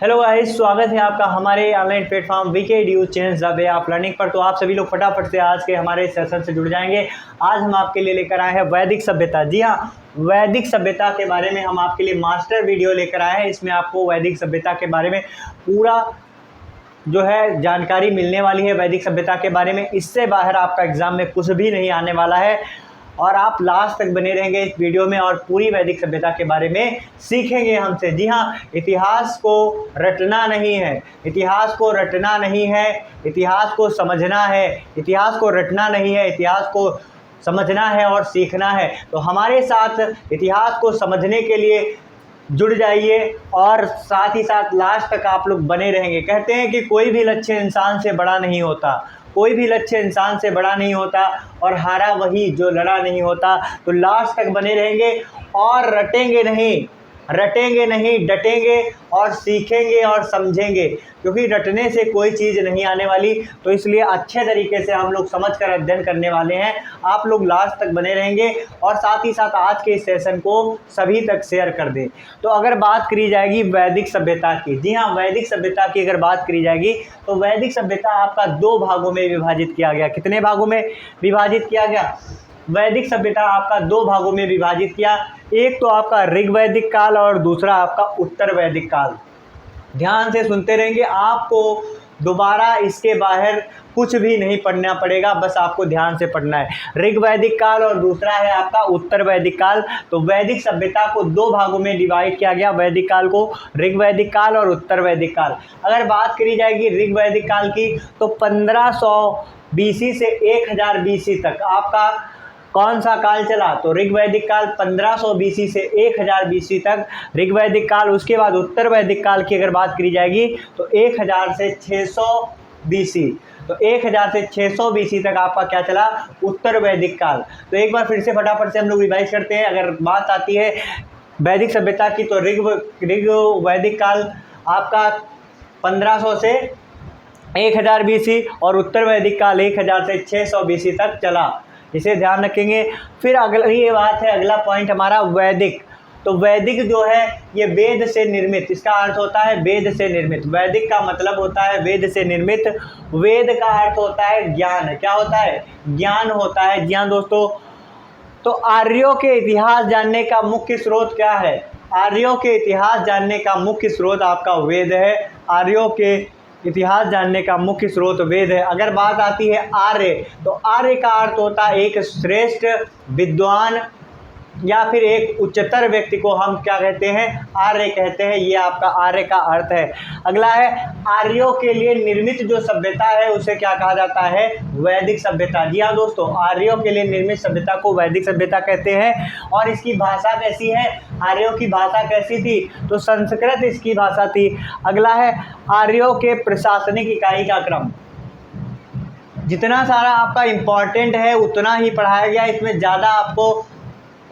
Hello guys, स्वागत है आपका हमारे online platform VK do change the way of learning पर। तो आप सभी लोग फटाफट से आज के हमारे सेशन से जुड़ जाएंगे। आज हम आपके लिए लेकर आए हैं वैदिक सभ्यता। जी हाँ, वैदिक सभ्यता के बारे में हम आपके लिए मास्टर वीडियो लेकर आए हैं। इसमें आपको वैदिक सभ्यता के बारे में पूरा जो है जानकारी मिलने वाली है। वैदिक सभ्यता के बारे में इससे बाहर आपका एग्जाम में कुछ भी नहीं आने वाला है और आप लास्ट तक बने रहेंगे इस वीडियो में और पूरी वैदिक सभ्यता के बारे में सीखेंगे हमसे। जी हाँ, इतिहास को रटना नहीं है, इतिहास को रटना नहीं है, इतिहास को समझना है। इतिहास को रटना नहीं है, इतिहास को समझना है और सीखना है। तो हमारे साथ इतिहास को समझने के लिए जुड़ जाइए और साथ ही साथ लास्ट तक आप लोग बने रहेंगे। कहते हैं कि कोई भी लक्ष्य इंसान से बड़ा नहीं होता, कोई भी लक्ष्य इंसान से बड़ा नहीं होता और हारा वही जो लड़ा नहीं होता। तो लास्ट तक बने रहेंगे और रटेंगे नहीं, डटेंगे और सीखेंगे और समझेंगे, क्योंकि रटने से कोई चीज़ नहीं आने वाली। तो इसलिए अच्छे तरीके से हम लोग समझकर अध्ययन करने वाले हैं। आप लोग लास्ट तक बने रहेंगे और साथ ही साथ आज के इस सेशन को सभी तक शेयर कर दें। तो अगर बात करी जाएगी वैदिक सभ्यता की, जी हाँ, वैदिक सभ्यता की अगर बात करी जाएगी तो वैदिक सभ्यता आपका 2 भागों में विभाजित किया गया। कितने भागों में विभाजित किया गया? वैदिक सभ्यता आपका 2 भागों में विभाजित किया। एक तो आपका ऋग वैदिक काल और दूसरा आपका उत्तर वैदिक काल। ध्यान से सुनते रहेंगे, आपको दोबारा इसके बाहर कुछ भी नहीं पढ़ना पड़ेगा, बस आपको ध्यान से पढ़ना है। ऋग वैदिक काल और दूसरा है आपका उत्तर वैदिक काल। तो वैदिक सभ्यता को 2 भागों में डिवाइड किया गया, वैदिक काल को ऋग वैदिक काल और उत्तर वैदिक काल। अगर बात करी जाएगी ऋग वैदिक काल की तो 1500 BC से 1000 BC तक आपका कौन सा काल चला? तो ऋग वैदिक काल 1500 BC से 1000 BC तक ऋग वैदिक काल। उसके बाद उत्तर वैदिक काल की अगर बात करी जाएगी तो 1000 से 600 BC। तो 1000 से 600 BC तक आपका क्या चला? उत्तर वैदिक काल। तो एक बार फिर से फटाफट से हम लोग रिवाइज करते हैं। अगर बात आती है वैदिक सभ्यता की तो ऋग वैदिक काल आपका 1500 से 1000 BC और उत्तर वैदिक काल 1000 से 600 BC तक चला। इसे ध्यान रखेंगे। फिर अगली बात है, अगला पॉइंट हमारा वैदिक। तो वैदिक जो है ये वेद से निर्मित, इसका अर्थ होता है वेद से निर्मित। वैदिक का मतलब होता है वेद से निर्मित। वेद का अर्थ होता है ज्ञान। क्या होता है? ज्ञान होता है। जी हाँ दोस्तों, तो आर्यों के इतिहास जानने का मुख्य स्रोत क्या है? आर्यों के इतिहास जानने का मुख्य स्रोत आपका वेद है। आर्यों के इतिहास जानने का मुख्य स्रोत वेद है। अगर बात आती है आर्य, तो आर्य का अर्थ होता है एक श्रेष्ठ विद्वान या फिर एक उच्चतर व्यक्ति को हम क्या कहते हैं? आर्य कहते हैं। ये आपका आर्य का अर्थ है। अगला है आर्यों के लिए निर्मित जो सभ्यता है उसे क्या कहा जाता है? वैदिक सभ्यता। जी हाँ दोस्तों, आर्यों के लिए निर्मित सभ्यता को वैदिक सभ्यता कहते हैं। और इसकी भाषा कैसी है? आर्यों की भाषा कैसी थी? तो संस्कृत इसकी भाषा थी। अगला है आर्यों के प्रशासनिक इकाई का क्रम। जितना सारा आपका इम्पॉर्टेंट है उतना ही पढ़ाया गया। इसमें ज़्यादा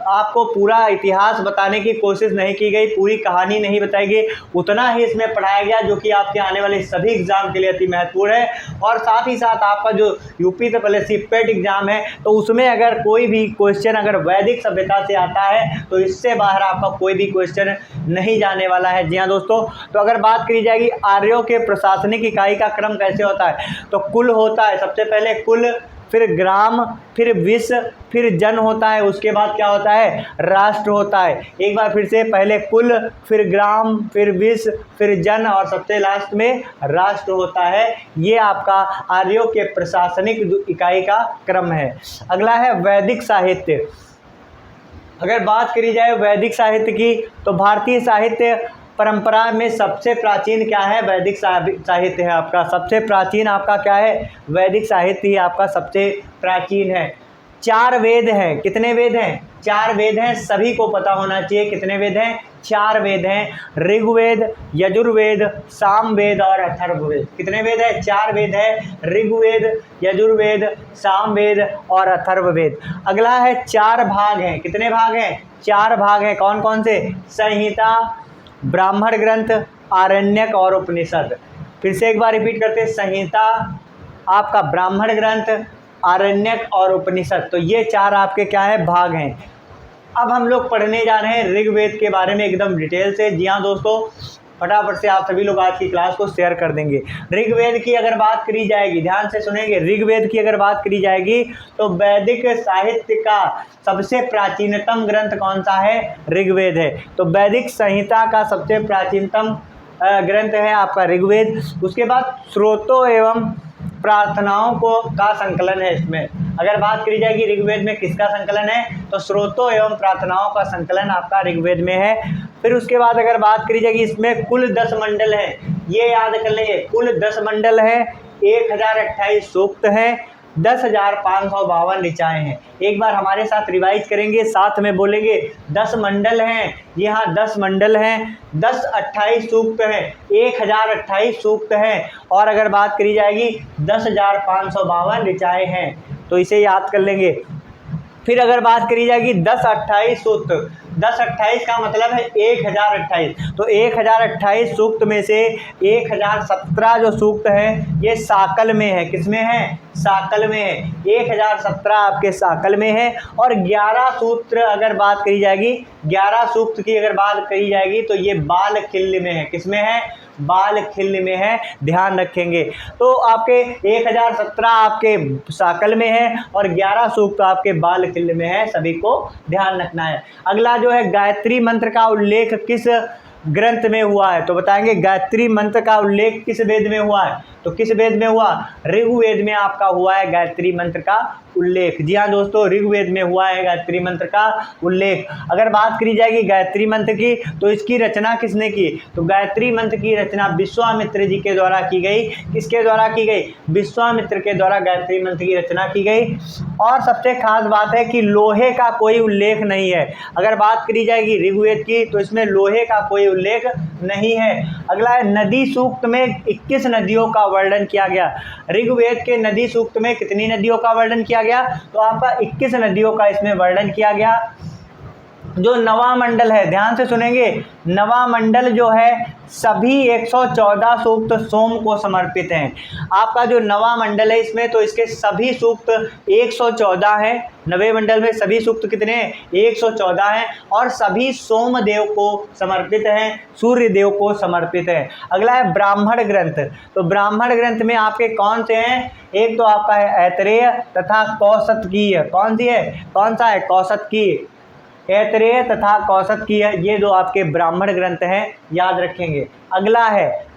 आपको पूरा इतिहास बताने की कोशिश नहीं की गई, पूरी कहानी नहीं बताई गई। उतना ही इसमें पढ़ाया गया जो कि आपके आने वाले सभी एग्जाम के लिए अति महत्वपूर्ण है। और साथ ही साथ आपका जो यूपी पेट एग्जाम है तो उसमें अगर कोई भी क्वेश्चन अगर वैदिक सभ्यता से आता है तो इससे बाहर आपका कोई भी क्वेश्चन नहीं जाने वाला है। जी हाँ दोस्तों, तो अगर बात करी जाएगी आर्यों के प्रशासनिक इकाई का क्रम कैसे होता है, तो कुल होता है। सबसे पहले कुल, फिर ग्राम, फिर विश्व, फिर जन होता है। उसके बाद क्या होता है? राष्ट्र होता है। एक बार फिर से, पहले कुल, फिर ग्राम, फिर विश्व, फिर जन और सबसे लास्ट में राष्ट्र होता है। ये आपका आर्यों के प्रशासनिक इकाई का क्रम है। अगला है वैदिक साहित्य। अगर बात करी जाए वैदिक साहित्य की तो भारतीय साहित्य परंपरा में सबसे प्राचीन क्या है? वैदिक साहित्य है आपका। सबसे प्राचीन आपका क्या है? वैदिक साहित्य ही आपका सबसे प्राचीन है। 4 वेद हैं। कितने वेद हैं? 4 वेद हैं। सभी को पता होना चाहिए कितने वेद हैं? 4 वेद हैं। ऋग्वेद, यजुर्वेद, सामवेद और अथर्ववेद। कितने वेद हैं? 4 वेद है। ऋग्वेद, यजुर्वेद, सामवेद और अथर्ववेद। अगला है 4 भाग हैं। कितने भाग हैं? 4 भाग हैं। कौन कौन से? संहिता, ब्राह्मण ग्रंथ, आरण्यक और उपनिषद। फिर से एक बार रिपीट करते हैं, संहिता, आपका ब्राह्मण ग्रंथ, आरण्यक और उपनिषद। तो ये 4 आपके क्या है? भाग हैं। अब हम लोग पढ़ने जा रहे हैं ऋग्वेद के बारे में एकदम डिटेल से। जी हाँ दोस्तों, फटाफट से आप सभी लोग आज की क्लास को शेयर कर देंगे। ऋग्वेद की अगर बात करी जाएगी, ध्यान से सुनेंगे, ऋग्वेद की अगर बात करी जाएगी तो वैदिक साहित्य का सबसे प्राचीनतम ग्रंथ कौन सा है? ऋग्वेद है। तो वैदिक संहिता का सबसे प्राचीनतम ग्रंथ है आपका ऋग्वेद। उसके बाद स्रोतों एवं प्रार्थनाओं को का संकलन है। इसमें अगर बात करी जाएगी ऋग्वेद में किसका संकलन है, तो स्रोतों एवं प्रार्थनाओं का संकलन आपका ऋग्वेद में है। फिर उसके बाद अगर बात करी जाएगी, इसमें कुल 10 मंडल है, ये याद कर लेंगे, कुल 10 मंडल है, 1028 सूक्त हैं, 10,552 ऋचाएँ हैं। एक बार हमारे साथ रिवाइज करेंगे, साथ में बोलेंगे 10 मंडल हैं, जी हाँ 10 मंडल हैं, 1028 सूक्त हैं, 1028 सूक्त हैं, और अगर बात करी जाएगी 10,552 ऋचाएँ हैं, तो इसे याद कर लेंगे। फिर अगर बात करी जाएगी 1028 सूक्त, 1028 का मतलब है 1028, तो 1028 सूक्त में से 1017 जो सूक्त है ये साकल में है। किसमें है? साकल में है। 1017 आपके साकल में है। और 11 सूत्र अगर बात करी जाएगी, 11 सूक्त की अगर बात करी जाएगी तो ये बाल खिल्य में है। किसमें है? बाल खिल्य में है, ध्यान रखेंगे। तो आपके 1017 आपके साकल में है और 11 सूक्त आपके बाल खिल्य में है, सभी को ध्यान रखना है। अगला जो है गायत्री मंत्र का उल्लेख किस ग्रंथ में हुआ है, तो बताएंगे गायत्री मंत्र का उल्लेख किस वेद में हुआ है, तो किस वेद में हुआ? ऋग्वेद में आपका हुआ है गायत्री मंत्र का उल्लेख। जी हाँ दोस्तों, ऋग्वेद में हुआ है गायत्री मंत्र का उल्लेख। अगर बात करी जाएगी गायत्री मंत्र की, तो इसकी रचना किसने की? तो गायत्री मंत्र की रचना विश्वामित्र जी के द्वारा की गई। किसके द्वारा की गई? विश्वामित्र के द्वारा गायत्री मंत्र की रचना की गई। और सबसे खास बात है कि लोहे का कोई उल्लेख नहीं है। अगर बात करी जाएगी ऋग्वेद की, तो इसमें लोहे का कोई उल्लेख नहीं है। अगला है नदी सूक्त में 21 नदियों का वर्णन किया गया। ऋग्वेद के नदी सूक्त में कितनी नदियों का वर्णन किया गया? तो आपका 21 नदियों का इसमें वर्णन किया गया। जो नवा मंडल है, ध्यान से सुनेंगे, नवा मंडल जो है सभी 114 सूक्त सोम को समर्पित हैं। आपका जो नवा मंडल है इसमें, तो इसके सभी सूक्त 114 हैं। नवे मंडल में सभी सूक्त कितने हैं? 114 हैं, और सभी सोम देव को समर्पित हैं, सूर्य देव को समर्पित है। अगला है ब्राह्मण ग्रंथ। तो ब्राह्मण ग्रंथ में आपके कौन से हैं? एक तो आपका है ऐतरेय तथा कौसतकीय। कौन सी है? कौन सा है? कौसतकीय। ऐतरेय तथा कौसतकीय, ये दो आपके ब्राह्मण ग्रंथ हैं, याद रखेंगे। अगला है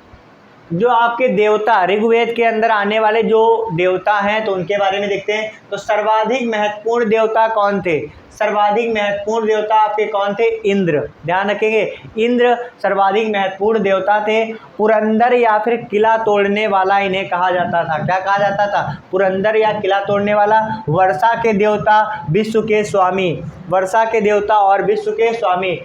जो आपके देवता, ऋग्वेद के अंदर आने वाले जो देवता हैं, तो उनके बारे में देखते हैं। तो सर्वाधिक महत्वपूर्ण देवता कौन थे? सर्वाधिक महत्वपूर्ण देवता आपके कौन थे? इंद्र। ध्यान रखेंगे, इंद्र सर्वाधिक महत्वपूर्ण देवता थे। पुरंदर या फिर किला तोड़ने वाला इन्हें कहा जाता था। क्या कहा जाता था? पुरंदर या किला तोड़ने वाला। वर्षा के देवता, विश्व के स्वामी, वर्षा के देवता और विश्व के स्वामी।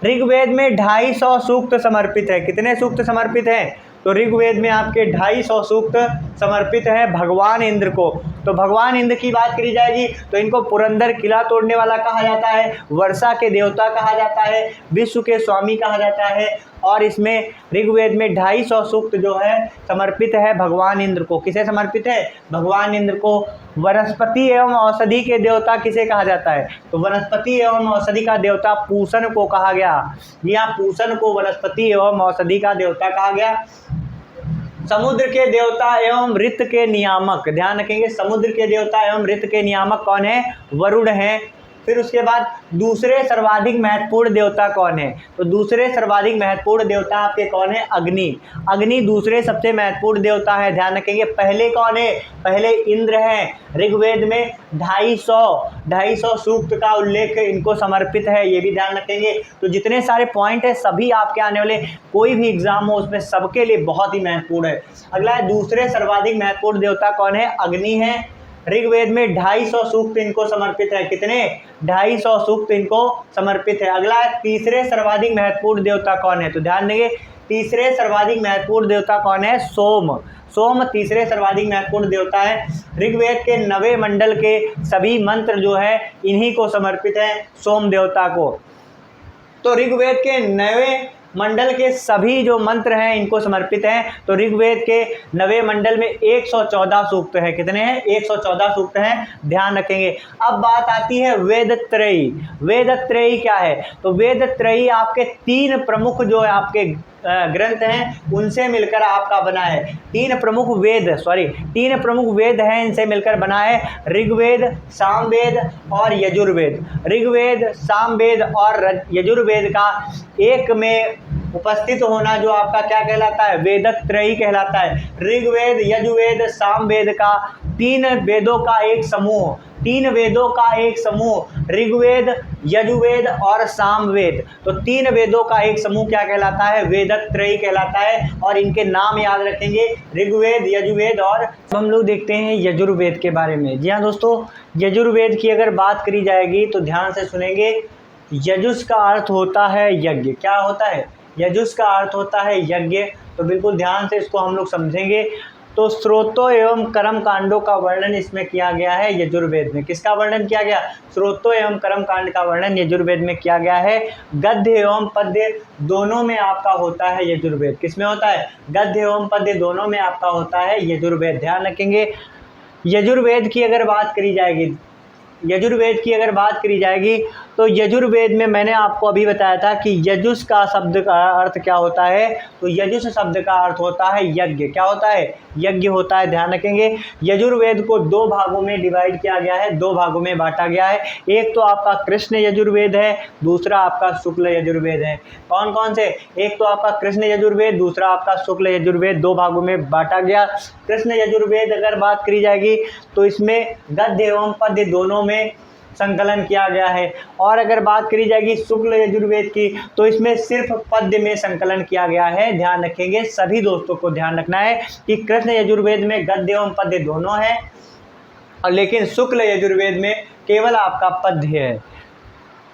ऋग्वेद में 250 सूक्त समर्पित है। कितने सूक्त समर्पित हैं? तो ऋग्वेद में आपके 250 सूक्त समर्पित हैं भगवान इंद्र को। तो भगवान इंद्र की बात करी जाएगी तो इनको पुरंदर किला तोड़ने वाला कहा जाता है, वर्षा के देवता कहा जाता है, विश्व के स्वामी कहा जाता है। और इसमें ऋग्वेद में 250 सूक्त जो है समर्पित है भगवान इंद्र को। किसे समर्पित है? भगवान इंद्र को। वनस्पति एवं औषधि के देवता किसे कहा जाता है? तो वनस्पति एवं औषधि का देवता पूषण को कहा गया। यहाँ पूषण को वनस्पति एवं औषधि का देवता कहा गया। समुद्र के देवता एवं ऋत के नियामक, ध्यान रखेंगे, समुद्र के देवता एवं ऋत के नियामक कौन है? वरुण है। फिर उसके बाद दूसरे सर्वाधिक महत्वपूर्ण देवता कौन है? तो दूसरे सर्वाधिक महत्वपूर्ण देवता आपके कौन है? अग्नि। अग्नि दूसरे सबसे महत्वपूर्ण देवता है, ध्यान रखेंगे। पहले कौन है? पहले इंद्र हैं। ऋग्वेद में 250 सूक्त का उल्लेख इनको समर्पित है, ये भी ध्यान रखेंगे। तो जितने सारे पॉइंट है सभी आपके आने वाले कोई भी एग्जाम हो उसमें सबके लिए बहुत ही महत्वपूर्ण है। अगला है दूसरे सर्वाधिक महत्वपूर्ण देवता कौन है? अग्नि है। ऋग्वेद में 250 सूक्त इनको समर्पित है। कितने? 250 सूक्त इनको समर्पित है। अगला है तीसरे सर्वाधिक महत्वपूर्ण देवता कौन है? तो ध्यान देंगे, तीसरे सर्वाधिक महत्वपूर्ण देवता कौन है? सोम। सोम तीसरे सर्वाधिक महत्वपूर्ण देवता है। ऋग्वेद के 9वें मंडल के सभी मंत्र जो है इन्हीं को समर्पित है, सोम देवता को। तो ऋग्वेद के 9वें मंडल के सभी जो मंत्र हैं इनको समर्पित हैं। तो ऋग्वेद के 9वें मंडल में 114 सूक्त हैं। कितने हैं? 114 सूक्त हैं, ध्यान रखेंगे। अब बात आती है वेदत्रयी। वेदत्रयी क्या है? तो वेदत्रयी आपके 3 प्रमुख जो है आपके ग्रंथ हैं उनसे मिलकर आपका बना है। तीन प्रमुख वेद हैं, इनसे मिलकर बना है ऋग्वेद, सामवेद और यजुर्वेद। ऋग्वेद, सामवेद और यजुर्वेद का एक में उपस्थित होना जो आपका क्या कहलाता है, वेदत्रयी कहलाता है। ऋग्वेद, यजुर्वेद, सामवेद का तीन वेदों का एक समूह ऋग्वेद, यजुर्वेद और सामवेद। तो तीन वेदों का एक समूह क्या कहलाता है, वेदत्रयी कहलाता है। और इनके नाम याद रखेंगे, ऋग्वेद, यजुर्वेद और हम लोग देखते हैं यजुर्वेद के बारे में। जी हाँ दोस्तों, यजुर्वेद की अगर बात करी जाएगी तो ध्यान से सुनेंगे। यजुष का अर्थ होता है यज्ञ। क्या होता है, यजुष का अर्थ होता है यज्ञ। तो बिल्कुल ध्यान से इसको हम लोग समझेंगे। तो स्रोतों एवं कर्म कांडों का वर्णन इसमें किया गया है यजुर्वेद में। किसका वर्णन किया गया, स्रोतों एवं कर्म कांड का वर्णन यजुर्वेद में किया गया है। गद्य एवं पद्य दोनों में आपका होता है यजुर्वेद। किसमें होता है, गद्य एवं पद्य दोनों में आपका होता है यजुर्वेद। ध्यान रखेंगे। यजुर्वेद की अगर बात करी जाएगी तो यजुर्वेद में मैंने आपको अभी बताया था कि यजुष का शब्द का अर्थ क्या होता है। तो यजुष शब्द का अर्थ होता है यज्ञ। क्या होता है, यज्ञ होता है। ध्यान रखेंगे। यजुर्वेद को दो भागों में डिवाइड किया गया है, दो भागों में बांटा गया है। एक तो आपका कृष्ण यजुर्वेद है, दूसरा आपका शुक्ल यजुर्वेद है। कौन कौन से, एक तो आपका कृष्ण यजुर्वेद, दूसरा आपका शुक्ल यजुर्वेद, दो भागों में बांटा गया। कृष्ण यजुर्वेद अगर बात करी जाएगी तो इसमें गद्य एवं पद्य दोनों में संकलन किया गया है। और अगर बात करी जाएगी शुक्ल यजुर्वेद की तो इसमें सिर्फ पद्य में संकलन किया गया है। ध्यान रखेंगे, सभी दोस्तों को ध्यान रखना है कि कृष्ण यजुर्वेद में गद्य एवं पद्य दोनों है, और लेकिन शुक्ल यजुर्वेद में केवल आपका पद्य है।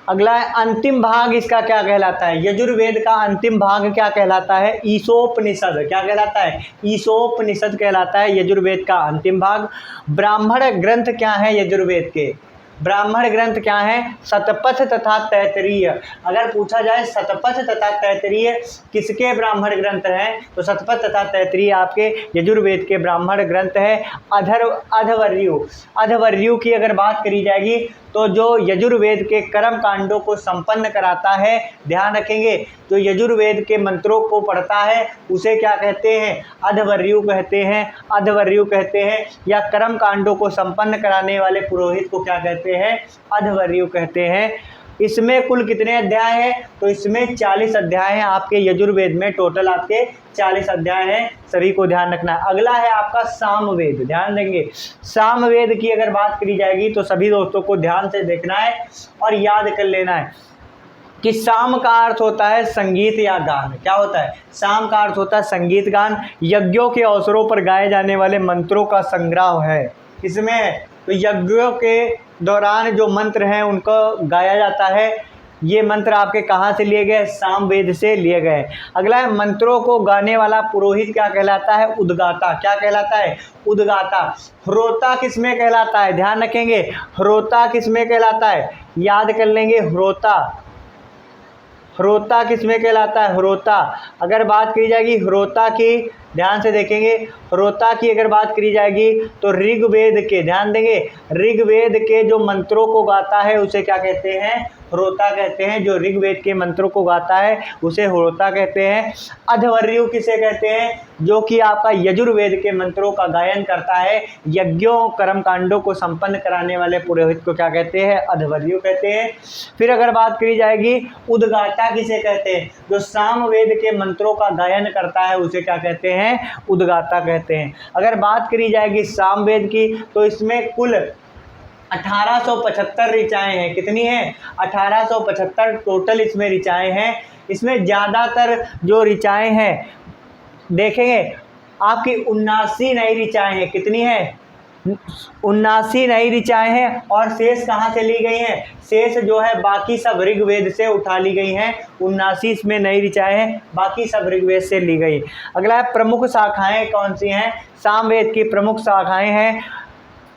अगला है अंतिम भाग, इसका क्या कहलाता है, यजुर्वेद का अंतिम भाग क्या कहलाता है, ईशोपनिषद। क्या कहलाता है, ईशोपनिषद कहलाता है यजुर्वेद का अंतिम भाग। ब्राह्मण ग्रंथ क्या है यजुर्वेद के, ब्राह्मण ग्रंथ क्या है, शतपथ तथा तैतरीय। अगर पूछा जाए शतपथ तथा तैतरीय किसके ब्राह्मण ग्रंथ हैं, तो शतपथ तथा तैतरीय आपके यजुर्वेद के ब्राह्मण ग्रंथ है। अधवर्यु की अगर बात करी जाएगी तो जो यजुर्वेद के कर्म कांडों को संपन्न कराता है, ध्यान रखेंगे, जो यजुर्वेद के मंत्रों को पढ़ता है उसे क्या कहते हैं, अधवर्यु कहते हैं। या कर्म कांडों को संपन्न कराने वाले पुरोहित को क्या कहते हैं, अधवर्यु कहते हैं। इसमें कुल कितने अध्याय हैं, तो इसमें 40 अध्याय हैं आपके यजुर्वेद में। टोटल आपके 40 अध्याय हैं, सभी को ध्यान रखना है। अगला है आपका सामवेद। ध्यान देंगे, सामवेद की अगर बात करी जाएगी तो सभी दोस्तों को ध्यान से देखना है और याद कर लेना है कि साम का अर्थ होता है संगीत या गान। क्या होता है, साम का अर्थ होता है संगीत गान। यज्ञों के अवसरों पर गाए जाने वाले मंत्रों का संग्रह है। इसमें है तो यज्ञों के दौरान जो मंत्र हैं उनको गाया जाता है। ये मंत्र आपके कहाँ से लिए गए, सामवेद से लिए गए। अगला है मंत्रों को गाने वाला पुरोहित क्या कहलाता है, उद्गाता। क्या कहलाता है, उद्गाता। होता किसमें कहलाता है, ध्यान रखेंगे, होता किसमें कहलाता है, याद कर लेंगे, होता किसमें कहलाता है, होता। अगर बात की जाएगी होता की, ध्यान से देखेंगे, होता की अगर बात करी जाएगी तो ऋग्वेद के, ध्यान देंगे, ऋग्वेद के जो मंत्रों को गाता है उसे क्या कहते हैं, होता कहते हैं। जो ऋग्वेद के मंत्रों को गाता है उसे होता कहते हैं। अधवर्यु किसे कहते हैं, जो कि आपका यजुर्वेद के मंत्रों का गायन करता है। यज्ञों कर्मकांडों को संपन्न कराने वाले पुरोहित को क्या कहते हैं, अधवर्यु कहते हैं। फिर अगर बात करी जाएगी उद्गाता किसे कहते हैं, जो सामवेद के मंत्रों का गायन करता है उसे क्या कहते हैं, उद्गाता कहते हैं। अगर बात करी जाएगी सामवेद की तो इसमें कुल 1875 ऋचाएँ हैं। कितनी हैं, 1875 टोटल इसमें ऋचाएँ हैं। इसमें ज़्यादातर जो ऋचाएँ हैं देखेंगे आपकी 79 नई ऋचाएँ हैं। कितनी हैं, 79 नई ऋचाएँ हैं। और शेष कहाँ से ली गई हैं, शेष जो है बाकी सब ऋग्वेद से उठा ली गई हैं। 79 इसमें नई ऋचाएँ हैं, बाकी सब ऋग्वेद से ली गई। अगला है प्रमुख शाखाएँ कौन सी हैं, सामवेद की प्रमुख शाखाएँ हैं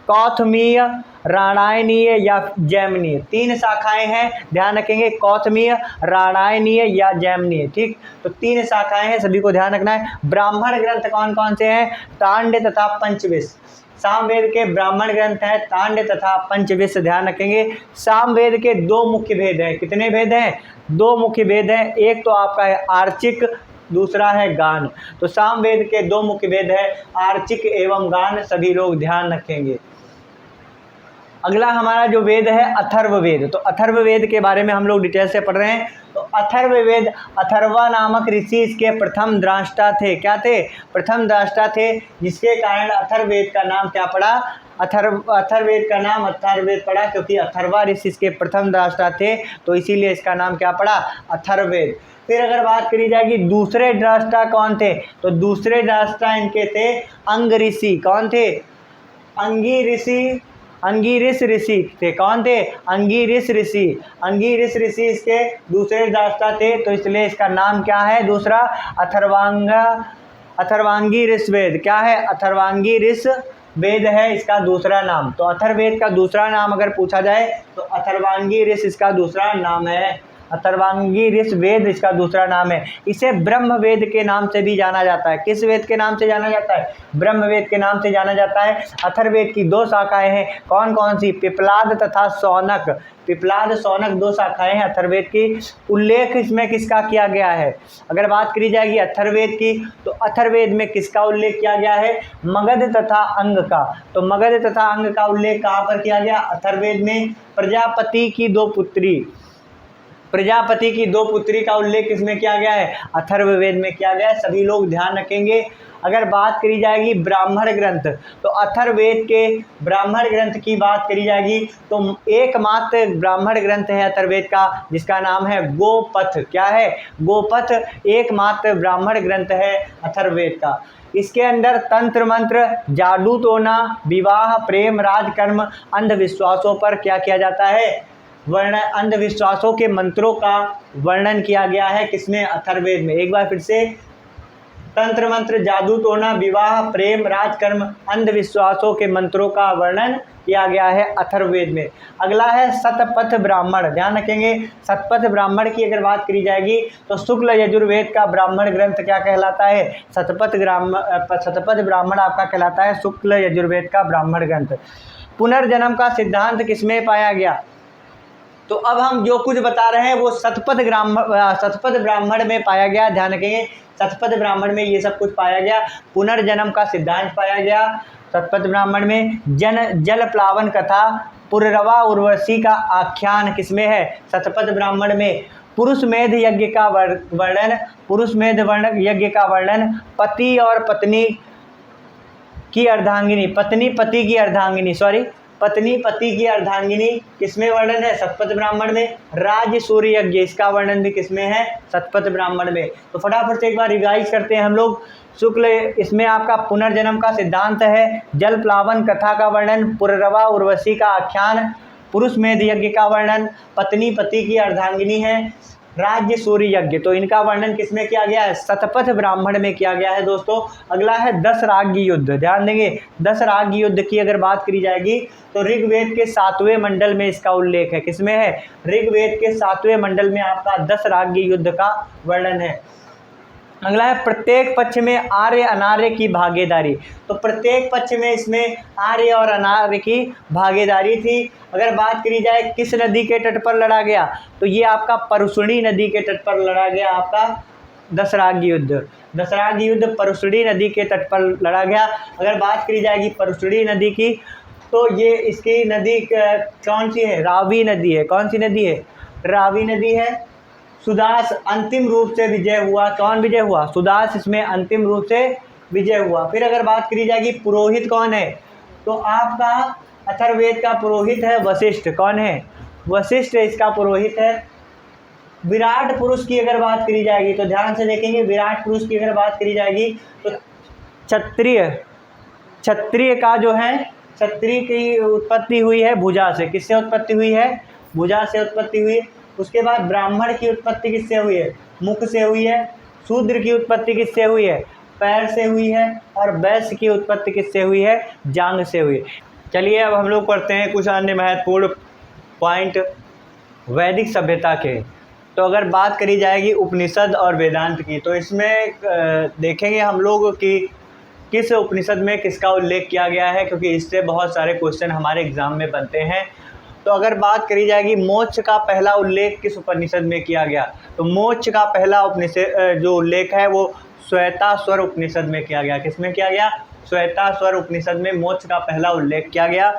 कौथमीय, राणायनीय या जैमिनीय। 3 शाखाएं हैं, ध्यान रखेंगे, कौथमीय, राणायनीय या जैमिनीय। ठीक, तो 3 शाखाएं हैं, सभी को ध्यान रखना है। ब्राह्मण ग्रंथ कौन कौन से हैं, तांड्य तथा पंचविश। सामवेद के ब्राह्मण ग्रंथ हैं तांड्य तथा पंचविश। ध्यान रखेंगे, सामवेद के 2 मुख्य भेद हैं। कितने भेद हैं, 2 मुख्य भेद हैं। एक तो आपका है आर्चिक दूसरा है गान। तो सामवेद के दो मुख्य वेद है, आर्चिक एवं गान, सभी लोग ध्यान रखेंगे। अगला हमारा जो वेद है अथर्ववेद। तो अथर्ववेद के बारे में हम लोग डिटेल से पढ़ रहे हैं। तो अथर्ववेद, अथर्वा नामक ऋषि इसके प्रथम द्रष्टा थे। क्या थे? प्रथम द्रष्टा थे, जिसके कारण अथर्ववेद का नाम क्या पड़ा? अथर्ववेद का नाम अथर्ववेद पड़ा, क्योंकि अथर्वा ऋषि इसके प्रथम द्रष्टा थे, तो इसीलिए इसका नाम क्या पड़ा? अथर्ववेद। फिर अगर बात करी जाएगी दूसरे द्रष्टा कौन थे, तो दूसरे द्रष्टा इनके थे अंग ऋषि। कौन थे? अंगिरिस ऋषि थे। कौन थे? अंगिरिस ऋषि। अंगिरिस ऋषि इसके दूसरे द्रष्टा थे, तो इसलिए इसका नाम क्या है दूसरा? अथर्वांगी ऋष वेद। क्या है? अथर्वांगी ऋष वेद है इसका दूसरा नाम। तो अथर्ववेद का दूसरा नाम अगर पूछा जाए तो अथर्वांगी ऋष इसका दूसरा नाम है। अथर्वांगी ऋष वेद इसका दूसरा नाम है। इसे ब्रह्म वेद के नाम से भी जाना जाता है। किस वेद के नाम से जाना जाता है? ब्रह्म वेद के नाम से जाना जाता है। अथर्ववेद की दो शाखाएं हैं, कौन कौन सी? पिप्लाद तथा शौनक। पिप्लाद शौनक दो शाखाएं हैं अथर्ववेद की। उल्लेख इसमें किसका किया गया है? अगर बात करी जाएगी अथर्ववेद की, तो अथर्ववेद में किसका उल्लेख किया गया है? मगध तथा अंग का। तो मगध तथा अंग का उल्लेख कहाँ पर किया गया? अथर्ववेद में। प्रजापति की दो पुत्री का उल्लेख किसमें किया गया है? अथर्ववेद में किया गया है। सभी लोग ध्यान रखेंगे। अगर बात करी जाएगी ब्राह्मण ग्रंथ, तो अथर्ववेद के ब्राह्मण ग्रंथ की बात करी जाएगी तो एकमात्र ब्राह्मण ग्रंथ है अथर्ववेद का, जिसका नाम है गोपथ। क्या है? गोपथ एकमात्र ब्राह्मण ग्रंथ है अथर्ववेद का। इसके अंदर तंत्र मंत्र, जादू टोना, विवाह, प्रेम, राजकर्म, अंधविश्वासों पर क्या किया जाता है? अंधविश्वासों के मंत्रों का वर्णन किया गया है। किसमें? अथर्ववेद में। एक बार फिर से, तंत्र मंत्र, जादू टोना, विवाह, प्रेम, राजकर्म, अंधविश्वासों के मंत्रों का वर्णन किया गया है अथर्ववेद में। अगला है शतपथ ब्राह्मण। ध्यान रखेंगे, शतपथ ब्राह्मण की अगर बात करी जाएगी तो शुक्ल यजुर्वेद का ब्राह्मण ग्रंथ क्या कहलाता है? शतपथ ब्राह्मण आपका कहलाता है शुक्ल यजुर्वेद का ब्राह्मण ग्रंथ। पुनर्जन्म का सिद्धांत किसमें पाया गया? तो अब हम जो कुछ बता रहे हैं वो शतपथ ब्राह्मण में पाया गया। ध्यान रखेंगे, शतपथ ब्राह्मण में ये सब कुछ पाया गया। पुनर्जन्म का सिद्धांत पाया गया शतपथ ब्राह्मण में। जल प्लावन कथा, पुररवा उर्वशी का आख्यान किसमें है? शतपथ ब्राह्मण में। पुरुष मेध यज्ञ का वर्णन, पति और पत्नी की अर्धांगिनी, पत्नी पति की अर्धांगिनी किसमें वर्णन है? शतपथ ब्राह्मण में। राज्य सूर्य यज्ञ, इसका वर्णन भी किसमें है? शतपथ ब्राह्मण में। तो फटाफट से एक बार रिवाइज करते हैं हम लोग। शुक्ल, इसमें आपका पुनर्जन्म का सिद्धांत है, जल प्लावन कथा का वर्णन, पुररवा उर्वशी का आख्यान, पुरुष मेध यज्ञ का वर्णन, पत्नी पति की अर्धांगिनी है, राज्य सूर्य यज्ञ। तो इनका वर्णन किसमें किया गया है? शतपथ ब्राह्मण में किया गया है दोस्तों। अगला है 10 राज्य युद्ध। ध्यान देंगे, 10 राज्य युद्ध की अगर बात करी जाएगी तो ऋग्वेद के 7वें मंडल में इसका उल्लेख है। किसमें है? ऋग्वेद के 7वें मंडल में आपका 10 राज्य युद्ध का वर्णन है। अगला है प्रत्येक पक्ष में आर्य अनार्य की भागीदारी। तो प्रत्येक पक्ष में इसमें आर्य और अनार्य की भागीदारी थी। अगर बात करी जाए किस नदी के तट पर लड़ा गया, तो ये आपका परुष्णी नदी के तट पर लड़ा गया आपका दशराग्य युद्ध। दशराग्य युद्ध परुष्णी नदी के तट पर लड़ा गया। अगर बात करी जाएगी परुष्णी नदी की, तो ये इसकी नदी कौन सी है? रावी नदी है। कौन सी नदी है? रावी नदी है। सुदास अंतिम रूप से विजय हुआ। कौन विजय हुआ? सुदास इसमें अंतिम रूप से विजय हुआ। फिर अगर बात करी जाएगी पुरोहित कौन है, तो आपका अथर्ववेद का पुरोहित है वशिष्ठ। कौन है? वशिष्ठ इसका पुरोहित है। विराट पुरुष की अगर बात करी जाएगी तो ध्यान से देखेंगे, विराट पुरुष की अगर बात करी जाएगी तो क्षत्रिय का जो है, क्षत्रिय की उत्पत्ति हुई है भुजा से। किससे उत्पत्ति हुई है? भुजा से उत्पत्ति हुई है। उसके बाद ब्राह्मण की उत्पत्ति किससे हुई है? मुख से हुई है। शूद्र की उत्पत्ति किससे हुई है? पैर से हुई है। और वैश्य की उत्पत्ति किससे हुई है? जांघ से हुई है। चलिए अब हम लोग पढ़ते हैं कुछ अन्य महत्वपूर्ण पॉइंट वैदिक सभ्यता के। तो अगर बात करी जाएगी उपनिषद और वेदांत की, तो इसमें देखेंगे हम लोग कि किस उपनिषद में किसका उल्लेख किया गया है, क्योंकि इससे बहुत सारे क्वेश्चन हमारे एग्ज़ाम में बनते हैं। तो अगर बात करी जाएगी मोक्ष का पहला उल्लेख किस उपनिषद में किया गया, तो मोक्ष का पहला उपनिषद जो उल्लेख है वो श्वेताश्वर उपनिषद में किया गया। किसमें किया गया? श्वेताश्वर उपनिषद में मोक्ष का पहला उल्लेख किया गया।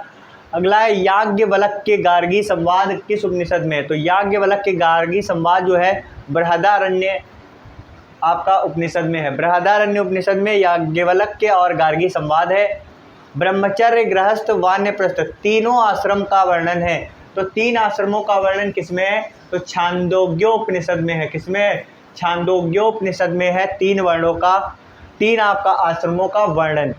अगला है याज्ञवल्क्य के गार्गी संवाद किस उपनिषद में है, तो याज्ञवल्क्य के गार्गी संवाद जो है बृहदारण्य आपका उपनिषद में है। बृहदारण्य उपनिषद में याज्ञवल्क्य और गार्गी संवाद है। ब्रह्मचर्य, गृहस्थ, वानप्रस्थ तीनों आश्रम का वर्णन है, तो 3 आश्रमों का वर्णन किसमें है, तो छांदोग्योपनिषद में है। किसमें है? छांदोग्योपनिषद में है 3 वर्णों का, 3 आपका आश्रमों का वर्णन।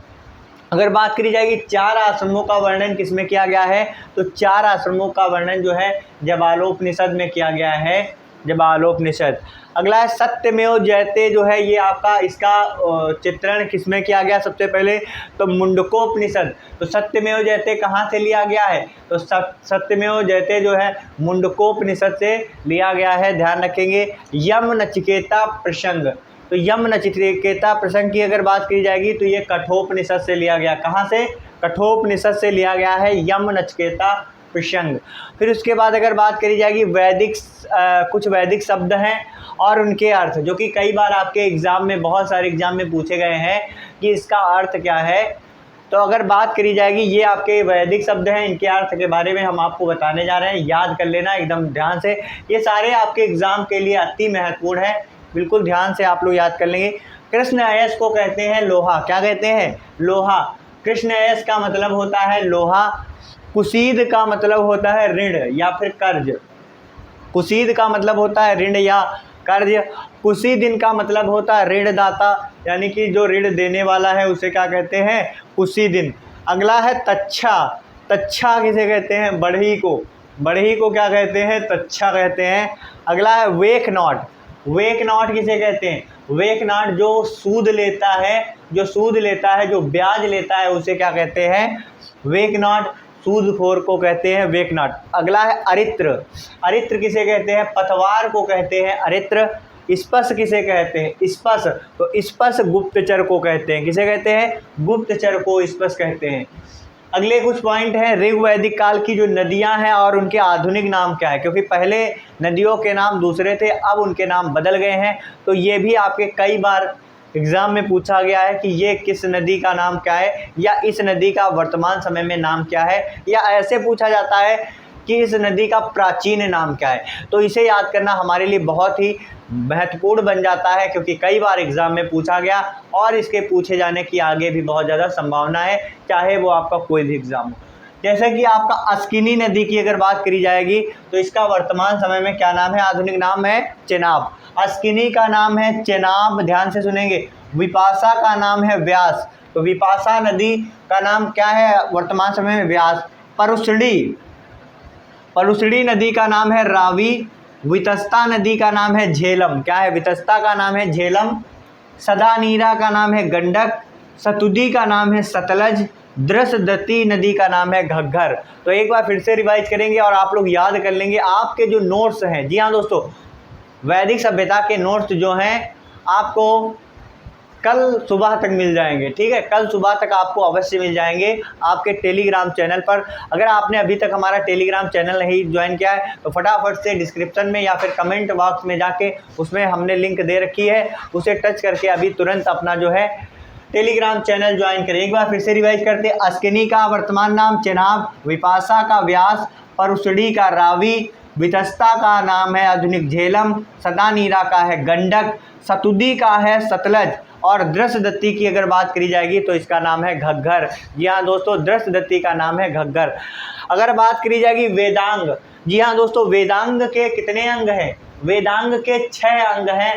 अगर बात करी जाएगी 4 आश्रमों का वर्णन किसमें किया गया है, तो 4 आश्रमों का वर्णन जो है जबालोपनिषद में किया गया है, जबालोपनिषद। अगला है सत्यमेव जयते जो है ये आपका इसका चित्रण किसमें किया गया, सबसे पहले तो मुंडकोपनिषद। तो सत्यमेव जयते कहाँ से लिया गया है, तो सत्यमेव जयते जो है मुंडकोपनिषद से लिया गया है, ध्यान रखेंगे। यम नचिकेता प्रसंग, तो यम नचिकेता प्रसंग की अगर बात की जाएगी तो ये कठोपनिषद से लिया गया। कहाँ से? कठोपनिषद से लिया गया है यम नचिकेता प्रसंग। फिर उसके बाद अगर बात करी जाएगी वैदिक कुछ वैदिक शब्द हैं और उनके अर्थ, जो कि कई बार आपके एग्ज़ाम में, बहुत सारे एग्ज़ाम में पूछे गए हैं कि इसका अर्थ क्या है। तो अगर बात करी जाएगी ये आपके वैदिक शब्द हैं, इनके अर्थ के बारे में हम आपको बताने जा रहे हैं, याद कर लेना एकदम ध्यान से। ये सारे आपके एग्ज़ाम के लिए अति महत्वपूर्ण है, बिल्कुल ध्यान से आप लोग याद कर लेंगे। कृष्ण अयस को कहते हैं लोहा, क्या कहते हैं? लोहा। कृष्ण अयस का मतलब होता है लोहा। कुसीद का मतलब होता है ऋण या फिर कर्ज। कुसीद का मतलब होता है ऋण या कर्ज। कुसीदिन का मतलब होता है ऋणदाता, यानी कि जो ऋण देने वाला है उसे क्या कहते हैं? कुसीदिन। अगला है तच्छा। तच्छा किसे कहते हैं? बढ़ई को। बढ़ई को क्या कहते हैं? तच्छा कहते हैं। अगला है वेक नॉट। वेक नॉट किसे कहते हैं? वेक नॉट जो सूद लेता है, जो सूद लेता है, जो ब्याज लेता है, उसे क्या कहते हैं? वेक नॉट। सूदखोर को कहते हैं वेक नॉट। अगला है अरित्र। अरित्र किसे कहते हैं? पतवार को कहते हैं अरित्र। स्पश किसे कहते हैं? स्पश, तो स्पश गुप्तचर को कहते हैं। किसे कहते हैं? गुप्तचर को स्पश कहते हैं। अगले कुछ पॉइंट हैं ऋग वैदिक काल की जो नदियां हैं और उनके आधुनिक नाम क्या है, क्योंकि पहले नदियों के नाम दूसरे थे, अब उनके नाम बदल गए हैं। तो ये भी आपके कई बार एग्ज़ाम में पूछा गया है कि ये किस नदी का नाम क्या है, या इस नदी का वर्तमान समय में नाम क्या है, या ऐसे पूछा जाता है कि इस नदी का प्राचीन नाम क्या है। तो इसे याद करना हमारे लिए बहुत ही महत्वपूर्ण बन जाता है, क्योंकि कई बार एग्ज़ाम में पूछा गया और इसके पूछे जाने की आगे भी बहुत ज़्यादा संभावना है, चाहे वो आपका कोई भी एग्ज़ाम हो। जैसे कि आपका अस्किनी नदी की अगर बात करी जाएगी तो इसका वर्तमान समय में क्या नाम है? आधुनिक नाम है चेनाब। अस्किनी का नाम है चेनाब, ध्यान से सुनेंगे। विपाशा का नाम है व्यास, तो विपाशा नदी का नाम क्या है वर्तमान समय में? व्यास। परुसड़ी, परुसड़ी नदी का नाम है रावी। वितस्ता नदी का नाम है झेलम, क्या है? वितस्ता का नाम है झेलम। सदानीरा का नाम है गंडक। सतुदी का नाम है सतलज। दृशदती नदी का नाम है घग्गर। तो एक बार फिर से रिवाइज करेंगे और आप लोग याद कर लेंगे। आपके जो नोट्स हैं, जी हाँ दोस्तों, वैदिक सभ्यता के नोट्स जो हैं आपको कल सुबह तक मिल जाएंगे, ठीक है? कल सुबह तक आपको अवश्य मिल जाएंगे आपके टेलीग्राम चैनल पर। अगर आपने अभी तक हमारा टेलीग्राम चैनल नहीं ज्वाइन किया है तो फटाफट से डिस्क्रिप्शन में या फिर कमेंट बॉक्स में जाके उसमें हमने लिंक दे रखी है, उसे टच करके अभी तुरंत अपना जो है टेलीग्राम चैनल ज्वाइन करें। एक बार फिर से रिवाइज करते हैं। अस्किनी का वर्तमान नाम चेनाब, विपाशा का व्यास, परुसड़ी का रावी, वितस्ता का नाम है आधुनिक झेलम, सदानीरा का है गंडक, सतुदी का है सतलज, और दृशदत्ती की अगर बात करी जाएगी तो इसका नाम है घग्गर। जी हाँ दोस्तों, दृशदत्ती का नाम है घग्गर। अगर बात करी जाएगी वेदांग, जी हाँ दोस्तों, वेदांग के कितने अंग हैं? वेदांग के 6 अंग हैं।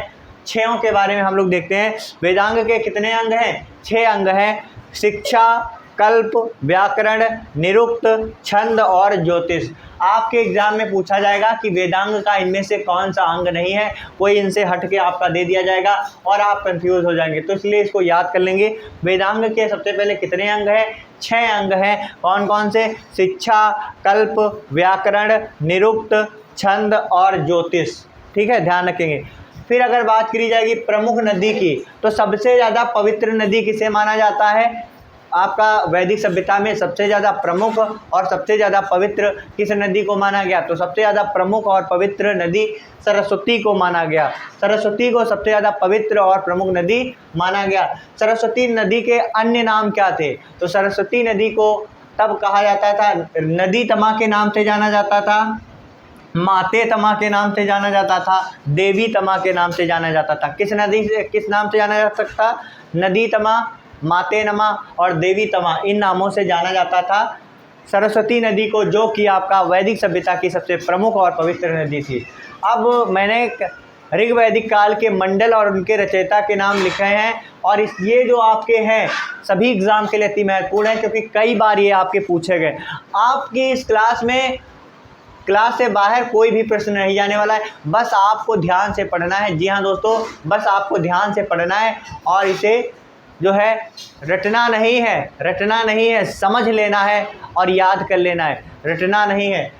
6 के बारे में हम लोग देखते हैं। वेदांग के कितने अंग हैं? 6 अंग हैं। शिक्षा, कल्प, व्याकरण, निरुक्त, छंद और ज्योतिष। आपके एग्जाम में पूछा जाएगा कि वेदांग का इनमें से कौन सा अंग नहीं है, कोई इनसे हट के आपका दे दिया जाएगा और आप कंफ्यूज हो जाएंगे। तो इसलिए इसको याद कर लेंगे। वेदांग के सबसे पहले कितने अंग हैं? 6 अंग हैं। कौन कौन से? शिक्षा, कल्प, व्याकरण, निरुक्त, छंद और ज्योतिष, ठीक है, ध्यान रखेंगे। फिर अगर बात करी जाएगी प्रमुख नदी की, तो सबसे ज़्यादा पवित्र नदी किसे माना जाता है? आपका वैदिक सभ्यता में सबसे ज़्यादा प्रमुख और सबसे ज़्यादा पवित्र किस नदी को माना गया? तो सबसे ज़्यादा प्रमुख और पवित्र नदी सरस्वती को माना गया। सरस्वती को सबसे ज़्यादा पवित्र और प्रमुख नदी माना गया। सरस्वती नदी के अन्य नाम क्या थे? तो सरस्वती नदी को तब कहा जाता था, नदी तमा के नाम से जाना जाता था, माते तमा के नाम से जाना जाता था, देवी तमा के नाम से जाना जाता था। किस नदी से किस नाम से जाना जा सकता? नदी तमा, माते नमा और देवी तमा, इन नामों से जाना जाता था सरस्वती नदी को, जो कि आपका वैदिक सभ्यता की सबसे प्रमुख और पवित्र नदी थी। अब मैंने ऋग्वैदिक काल के मंडल और उनके रचयिता के नाम लिखे हैं, और ये जो आपके हैं सभी एग्ज़ाम के लिए अति महत्वपूर्ण है, क्योंकि कई बार ये आपके पूछे गए। आपकी इस क्लास से बाहर कोई भी प्रश्न नहीं जाने वाला है, बस आपको ध्यान से पढ़ना है। जी हाँ दोस्तों, बस आपको ध्यान से पढ़ना है और इसे जो है रटना नहीं है, समझ लेना है और याद कर लेना है, रटना नहीं है।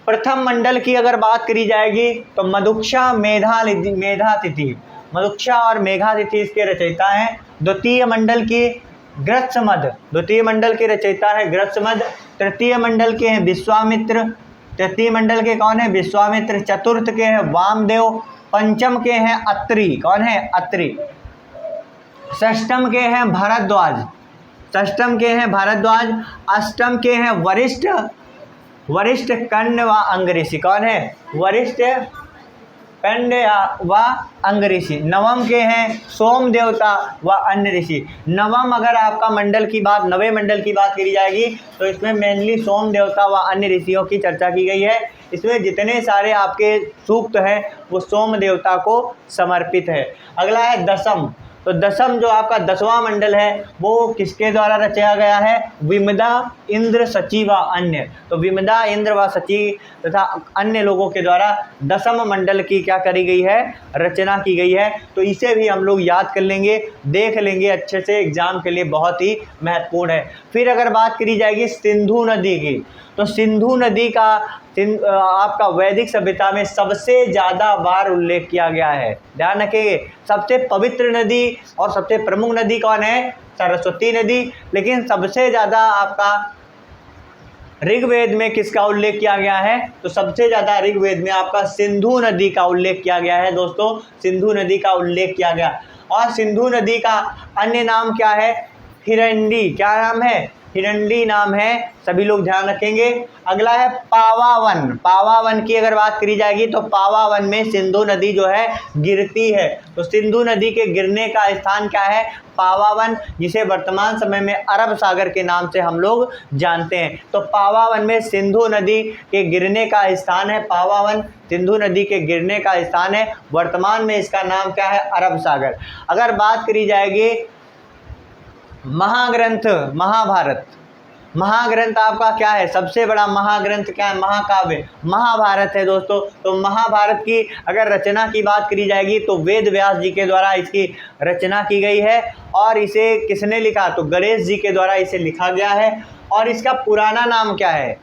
प्रथम मंडल की अगर बात करी जाएगी तो मधुक्षा मेधातिथि, मधुक्षा और मेघातिथि इसके रचयिता हैं। द्वितीय मंडल की ग्रत्समद, द्वितीय मंडल के रचयिता है ग्रत्समद। तृतीय मंडल के हैं विश्वामित्र, तृतीय मंडल के कौन है? विश्वामित्र। चतुर्थ के हैं वामदेव। पंचम के हैं अत्रि, कौन है? अत्रि। षष्टम के हैं भारद्वाज, षष्टम के हैं भारद्वाज। अष्टम के हैं वरिष्ठ कण्व व अंग ऋषि, कौन है? वरिष्ठ कण्व व अंग ऋषि। नवम के हैं सोम देवता व अन्य ऋषि। नवम अगर आपका मंडल की बात, नवे मंडल की बात करी जाएगी तो इसमें मेनली सोम देवता व अन्य ऋषियों की चर्चा की गई है। इसमें जितने सारे आपके सूक्त हैं वो सोम देवता को समर्पित है। अगला है दसम। तो दसम जो आपका 10वां मंडल है वो किसके द्वारा रचा गया है? विमदा, इंद्र, शची व अन्य। तो विमदा, इंद्र व शची तथा अन्य लोगों के द्वारा दसम मंडल की क्या करी गई है? रचना की गई है। तो इसे भी हम लोग याद कर लेंगे, देख लेंगे अच्छे से, एग्जाम के लिए बहुत ही महत्वपूर्ण है। फिर अगर बात करी जाएगी सिंधु नदी की, तो सिंधु नदी का आपका वैदिक सभ्यता में सबसे ज़्यादा बार उल्लेख किया गया है। ध्यान रखिए, सबसे पवित्र नदी और सबसे प्रमुख नदी कौन है? सरस्वती नदी। लेकिन सबसे ज़्यादा आपका ऋग्वेद में किसका उल्लेख किया गया है? तो सबसे ज़्यादा ऋग्वेद में आपका सिंधु नदी का उल्लेख किया गया है। दोस्तों, सिंधु नदी का उल्लेख किया गया। और सिंधु नदी का अन्य नाम क्या है? हिरण्डी। क्या नाम है? हिरण्डी नाम है, सभी लोग ध्यान रखेंगे। अगला है पावावन। पावावन की अगर बात करी जाएगी तो पावावन में सिंधु नदी जो है गिरती है। तो सिंधु नदी के गिरने का स्थान क्या है? पावावन, जिसे वर्तमान समय में अरब सागर के नाम से हम लोग जानते हैं। तो पावावन में सिंधु नदी के गिरने का स्थान है। पावावन सिंधु नदी के गिरने का स्थान है। वर्तमान में इसका नाम क्या है? अरब सागर। अगर बात करी जाएगी महाग्रंथ, महाभारत, महाग्रंथ आपका क्या है? सबसे बड़ा महाग्रंथ क्या है? महाकाव्य महाभारत है दोस्तों। तो महाभारत की अगर रचना की बात करी जाएगी तो वेद व्यास जी के द्वारा इसकी रचना की गई है। और इसे किसने लिखा? तो गणेश जी के द्वारा इसे लिखा गया है। और इसका पुराना नाम क्या है?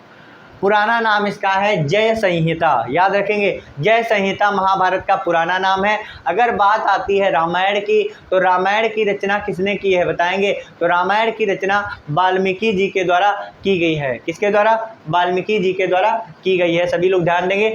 पुराना नाम इसका है जय संहिता। याद रखेंगे, जय संहिता महाभारत का पुराना नाम है। अगर बात आती है रामायण की, तो रामायण की रचना किसने की है बताएंगे? तो रामायण की रचना वाल्मीकि जी के द्वारा की गई है। किसके द्वारा? वाल्मीकि जी के द्वारा की गई है। सभी लोग ध्यान देंगे।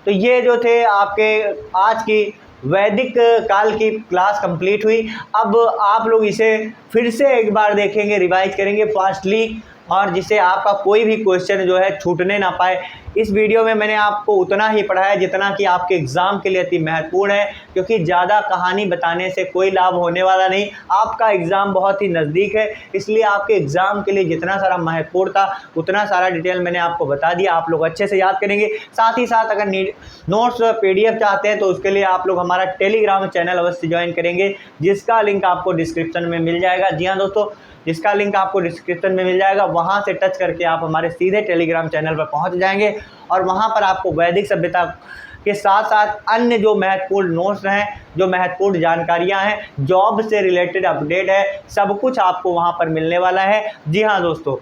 तो ये जो थे आपके आज की वैदिक काल की क्लास कंप्लीट हुई। अब आप लोग इसे फिर से एक बार देखेंगे, रिवाइज करेंगे फास्टली, और जिससे आपका कोई भी क्वेश्चन जो है छूटने ना पाए। इस वीडियो में मैंने आपको उतना ही पढ़ाया जितना कि आपके एग्ज़ाम के लिए अति महत्वपूर्ण है, क्योंकि ज़्यादा कहानी बताने से कोई लाभ होने वाला नहीं। आपका एग्ज़ाम बहुत ही नज़दीक है, इसलिए आपके एग्ज़ाम के लिए जितना सारा महत्वपूर्ण था उतना सारा डिटेल मैंने आपको बता दिया। आप लोग अच्छे से याद करेंगे। साथ ही साथ अगर नोट्स PDF चाहते हैं तो उसके लिए आप लोग हमारा टेलीग्राम चैनल अवश्य ज्वाइन करेंगे, जिसका लिंक आपको डिस्क्रिप्शन में मिल जाएगा। जी हाँ दोस्तों, जिसका लिंक आपको डिस्क्रिप्शन में मिल जाएगा। वहां से टच करके आप हमारे सीधे टेलीग्राम चैनल पर पहुंच जाएंगे, और वहां पर आपको वैदिक सभ्यता के साथ साथ अन्य जो महत्वपूर्ण नोट्स हैं, जो महत्वपूर्ण जानकारियां हैं, जॉब से रिलेटेड अपडेट है, सब कुछ आपको वहां पर मिलने वाला है। जी हाँ दोस्तों,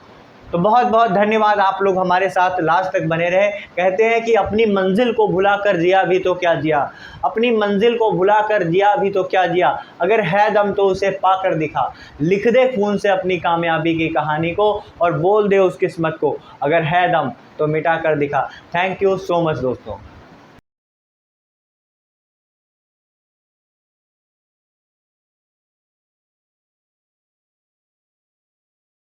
तो बहुत बहुत धन्यवाद, आप लोग हमारे साथ लास्ट तक बने रहे। कहते हैं कि अपनी मंजिल को भुलाकर जिया भी तो क्या जिया, अपनी मंजिल को भुलाकर जिया भी तो क्या जिया, अगर है दम तो उसे पाकर दिखा, लिख दे खून से अपनी कामयाबी की कहानी को और बोल दे उस किस्मत को, अगर है दम तो मिटा कर दिखा। थैंक यू सो मच दोस्तों।